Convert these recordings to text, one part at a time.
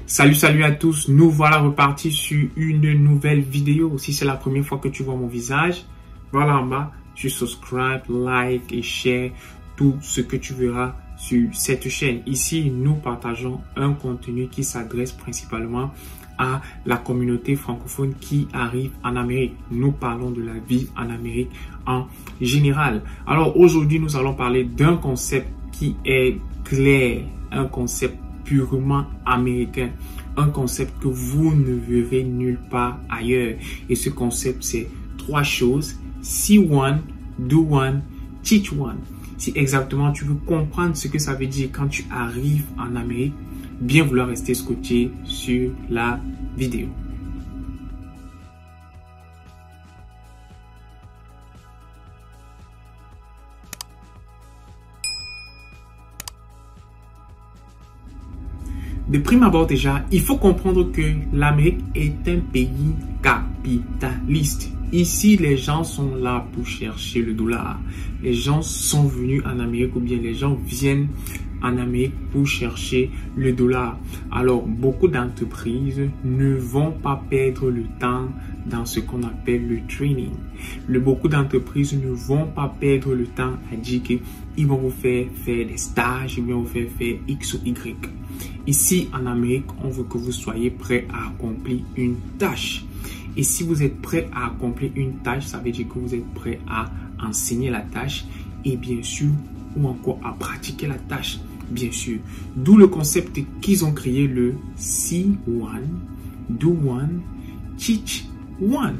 Salut à tous, nous voilà repartis sur une nouvelle vidéo. Si c'est la première fois que tu vois mon visage, voilà en bas, tu subscribe, like et share tout ce que tu verras sur cette chaîne. Ici, nous partageons un contenu qui s'adresse principalement à la communauté francophone qui arrive en Amérique. Nous parlons de la vie en Amérique en général. Alors aujourd'hui, nous allons parler d'un concept qui est clair, un concept purement américain, un concept que vous ne verrez nulle part ailleurs. Et ce concept, c'est trois choses: see one, do one, teach one. Si exactement tu veux comprendre ce que ça veut dire quand tu arrives en Amérique, bien vouloir rester scotché sur la vidéo. De prime abord déjà, il faut comprendre que l'Amérique est un pays capitaliste. Ici, les gens sont là pour chercher le dollar. Les gens sont venus en Amérique ou bien les gens viennent en Amérique pour chercher le dollar. Alors, beaucoup d'entreprises ne vont pas perdre le temps dans ce qu'on appelle le training. Beaucoup d'entreprises ne vont pas perdre le temps à dire qu'ils vont vous faire des stages, ils vont vous faire X ou Y. Ici, en Amérique, on veut que vous soyez prêt à accomplir une tâche. Et si vous êtes prêt à accomplir une tâche, ça veut dire que vous êtes prêt à enseigner la tâche et bien sûr, ou encore à pratiquer la tâche, bien sûr. D'où le concept qu'ils ont créé, le see one, do one, teach one.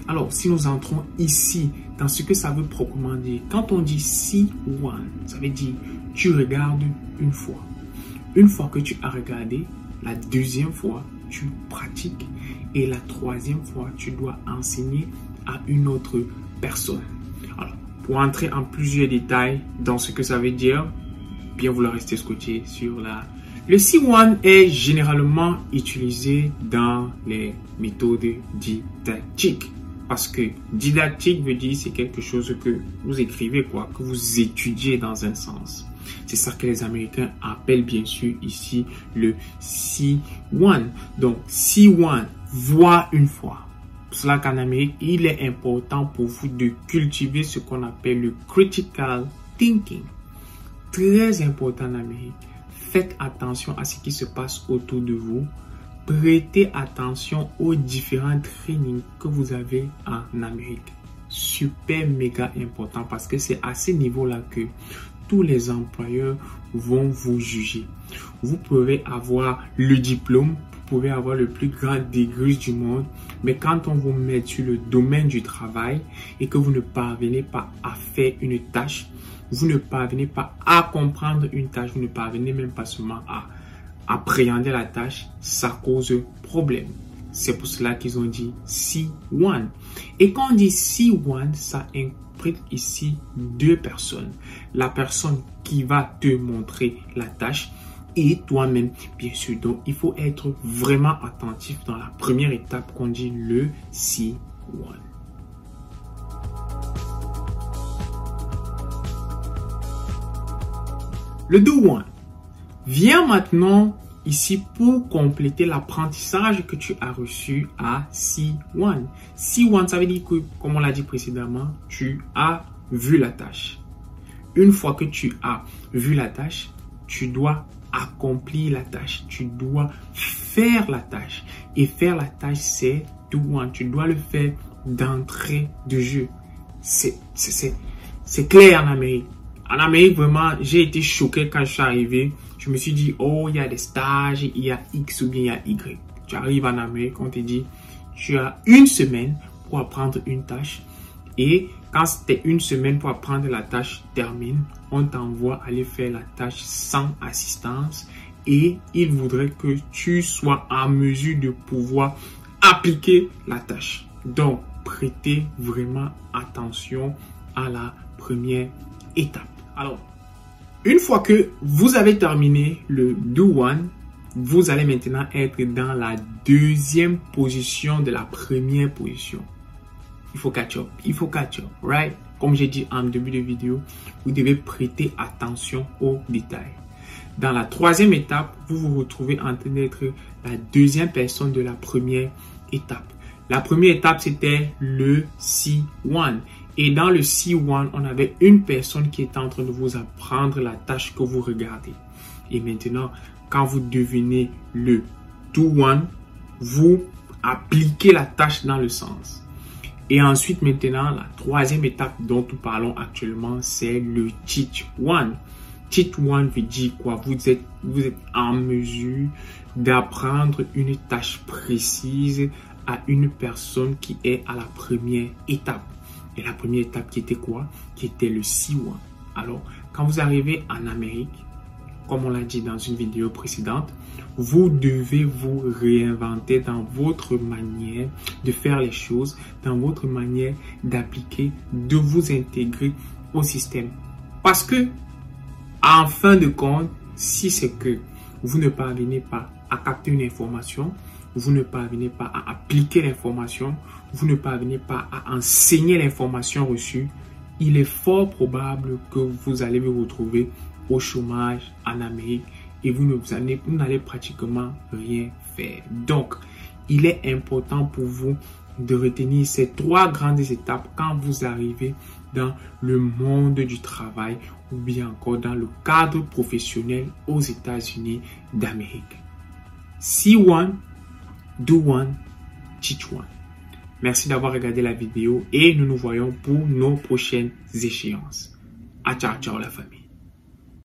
Alors, si nous entrons ici dans ce que ça veut proprement dire, quand on dit see one, ça veut dire tu regardes une fois. Une fois que tu as regardé, la deuxième fois, tu pratiques et la troisième fois, tu dois enseigner à une autre personne. Alors, pour entrer en plusieurs détails dans ce que ça veut dire, bien vouloir rester scotché sur la... Le C1 est généralement utilisé dans les méthodes didactiques. Parce que didactique veut dire c'est quelque chose que vous écrivez, que vous étudiez dans un sens. C'est ça que les Américains appellent bien sûr ici le C1. Donc C1, voir une fois. Pour cela qu'en Amérique, il est important pour vous de cultiver ce qu'on appelle le critical thinking. Très important en Amérique. Faites attention à ce qui se passe autour de vous. Prêtez attention aux différents trainings que vous avez en Amérique. Super méga important parce que c'est à ce niveau-là que tous les employeurs vont vous juger. Vous pouvez avoir le diplôme, vous pouvez avoir le plus grand degré du monde, mais quand on vous met sur le domaine du travail et que vous ne parvenez pas à faire une tâche, vous ne parvenez pas à comprendre une tâche, vous ne parvenez même pas seulement à appréhender la tâche, ça cause problème. C'est pour cela qu'ils ont dit C1. Et quand on dit C1, ça implique ici deux personnes. La personne qui va te montrer la tâche et toi-même, bien sûr. Donc, il faut être vraiment attentif dans la première étape qu'on dit le C1. Le do one vient maintenant ici pour compléter l'apprentissage que tu as reçu à C1. C1, ça veut dire que, comme on l'a dit précédemment, tu as vu la tâche. Une fois que tu as vu la tâche, tu dois accomplir la tâche. Tu dois faire la tâche. Et faire la tâche, c'est do one. Tu dois le faire d'entrée de jeu. C'est clair en Amérique. En Amérique, vraiment, j'ai été choqué quand je suis arrivé. Je me suis dit, oh, il y a des stages, il y a X ou bien il y a Y. Tu arrives en Amérique, on te dit, tu as une semaine pour apprendre une tâche. Et quand c'était une semaine pour apprendre la tâche termine, on t'envoie aller faire la tâche sans assistance. Et il voudrait que tu sois en mesure de pouvoir appliquer la tâche. Donc, prêtez vraiment attention à la première étape. Alors, une fois que vous avez terminé le do one, vous allez maintenant être dans la deuxième position de la première position. Il faut catch up, right? Comme j'ai dit en début de vidéo, vous devez prêter attention aux détails. Dans la troisième étape, vous vous retrouvez en train d'être la deuxième personne de la première étape. La première étape, c'était le C1. Et dans le C1, on avait une personne qui était en train de vous apprendre la tâche que vous regardez. Et maintenant, quand vous devenez le 2-1, vous appliquez la tâche dans le sens. Et ensuite, maintenant, la troisième étape dont nous parlons actuellement, c'est le Teach 1. Teach 1 veut dire quoi? Vous êtes en mesure d'apprendre une tâche précise à une personne qui est à la première étape. Et la première étape qui était quoi? Qui était le C1. Alors, quand vous arrivez en Amérique, comme on l'a dit dans une vidéo précédente, vous devez vous réinventer dans votre manière de faire les choses, dans votre manière d'appliquer, de vous intégrer au système. Parce que, en fin de compte, si c'est que vous ne parvenez pas à capter une information, vous ne parvenez pas à appliquer l'information, vous ne parvenez pas à enseigner l'information reçue, il est fort probable que vous allez vous retrouver au chômage en Amérique et vous n'allez pratiquement rien faire. Donc, il est important pour vous de retenir ces trois grandes étapes quand vous arrivez dans le monde du travail ou bien encore dans le cadre professionnel aux États-Unis d'Amérique. C1, Do One, Teach One. Merci d'avoir regardé la vidéo et nous nous voyons pour nos prochaines échéances. Ciao, ciao la famille.